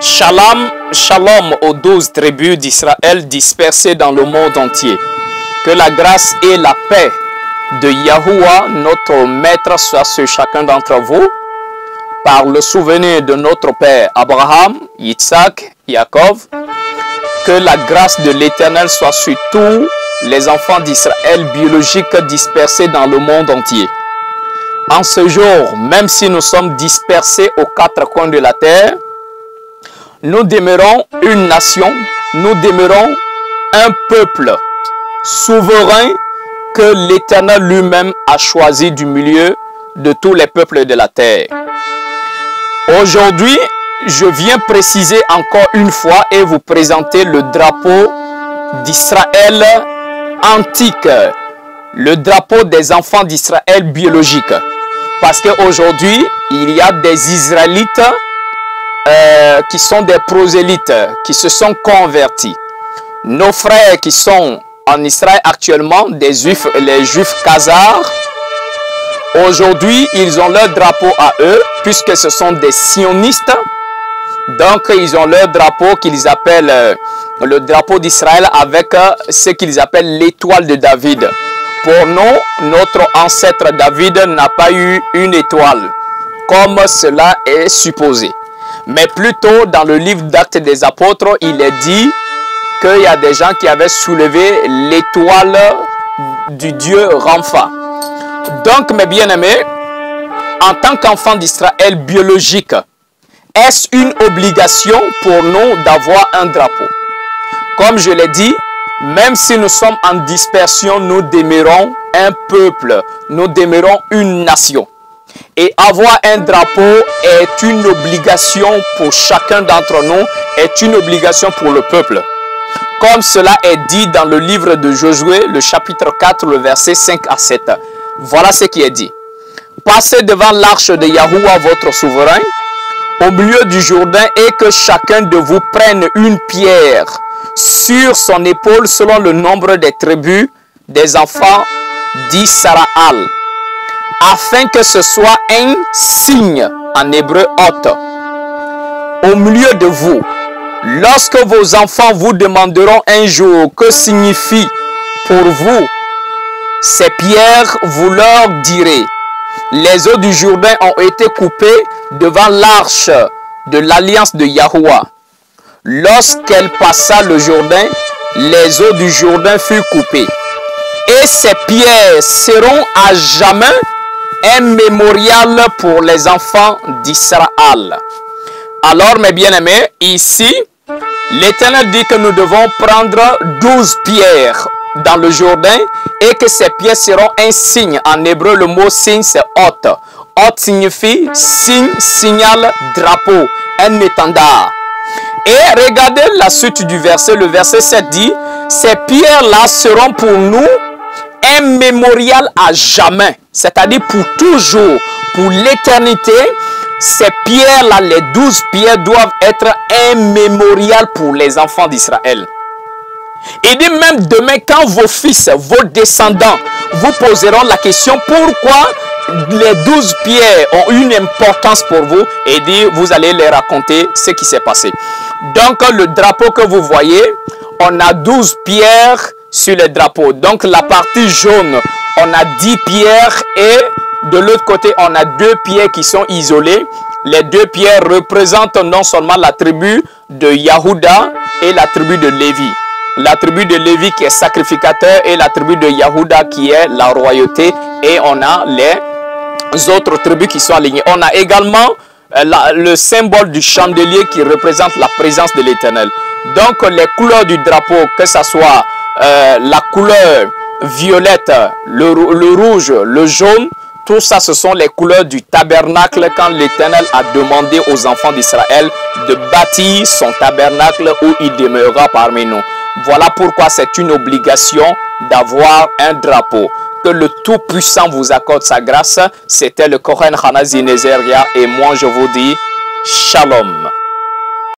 Shalom, shalom aux 12 tribus d'Israël dispersées dans le monde entier. Que la grâce et la paix de Yahuwah, notre Maître, soit sur chacun d'entre vous. Par le souvenir de notre Père Abraham, Yitzhak, Yaakov. Que la grâce de l'Éternel soit sur tous les enfants d'Israël biologiques dispersés dans le monde entier. En ce jour, même si nous sommes dispersés aux quatre coins de la terre, nous demeurons une nation, nous demeurons un peuple souverain que l'Éternel lui-même a choisi du milieu de tous les peuples de la terre. Aujourd'hui, je viens préciser encore une fois et vous présenter le drapeau d'Israël antique, le drapeau des enfants d'Israël biologiques. Parce qu'aujourd'hui, il y a des Israélites qui sont des prosélytes, qui se sont convertis. Nos frères qui sont en Israël actuellement, les Juifs khazars, aujourd'hui, ils ont leur drapeau à eux, puisque ce sont des sionistes. Donc, ils ont leur drapeau qu'ils appellent le drapeau d'Israël avec ce qu'ils appellent l'étoile de David. Pour nous, notre ancêtre David n'a pas eu une étoile, comme cela est supposé. Mais plutôt, dans le livre d'Actes des Apôtres, il est dit qu'il y a des gens qui avaient soulevé l'étoile du Dieu Rapha. Donc, mes bien-aimés, en tant qu'enfants d'Israël biologique, est-ce une obligation pour nous d'avoir un drapeau? Comme je l'ai dit, même si nous sommes en dispersion, nous demeurons un peuple, nous demeurons une nation. Et avoir un drapeau est une obligation pour chacun d'entre nous, est une obligation pour le peuple. Comme cela est dit dans le livre de Josué, le chapitre 4, le verset 5 à 7. Voilà ce qui est dit. Passez devant l'arche de Yahuwah, votre souverain, au milieu du Jourdain, et que chacun de vous prenne une pierre sur son épaule selon le nombre des tribus des enfants d'Israël, afin que ce soit un signe, en hébreu hôte, au milieu de vous. Lorsque vos enfants vous demanderont un jour que signifient pour vous ces pierres, vous leur direz: les eaux du Jourdain ont été coupées devant l'arche de l'alliance de Yahuwah. Lorsqu'elle passa le Jourdain, les eaux du Jourdain furent coupées. Et ces pierres seront à jamais un mémorial pour les enfants d'Israël. Alors, mes bien-aimés, ici, l'Éternel dit que nous devons prendre 12 pierres dans le Jourdain et que ces pierres seront un signe. En hébreu, le mot signe, c'est hôte. Hôte signifie signe, signal, drapeau, un étendard. Et regardez la suite du verset. Le verset 7 dit: ces pierres-là seront pour nous un mémorial à jamais, c'est-à-dire pour toujours, pour l'éternité. Ces pierres-là, les 12 pierres, doivent être un mémorial pour les enfants d'Israël. Il dit même demain, quand vos fils, vos descendants vous poseront la question pourquoi les 12 pierres ont une importance pour vous, et dit, vous allez leur raconter ce qui s'est passé. Donc le drapeau que vous voyez, on a 12 pierres sur le drapeau. Donc la partie jaune, on a 10 pierres et de l'autre côté, on a 2 pierres qui sont isolées. Les 2 pierres représentent non seulement la tribu de Yahuda et la tribu de Lévi. La tribu de Lévi qui est sacrificateur et la tribu de Yahuda qui est la royauté. Et on a les autres tribus qui sont alignées. On a également le symbole du chandelier qui représente la présence de l'Éternel. Donc les couleurs du drapeau, que ce soit la couleur violette, le rouge, le jaune, tout ça, ce sont les couleurs du tabernacle quand l'Éternel a demandé aux enfants d'Israël de bâtir son tabernacle où il demeurera parmi nous. Voilà pourquoi c'est une obligation d'avoir un drapeau. Que le Tout-Puissant vous accorde sa grâce. C'était le Kohen Hanazi Nezeria et moi je vous dis Shalom.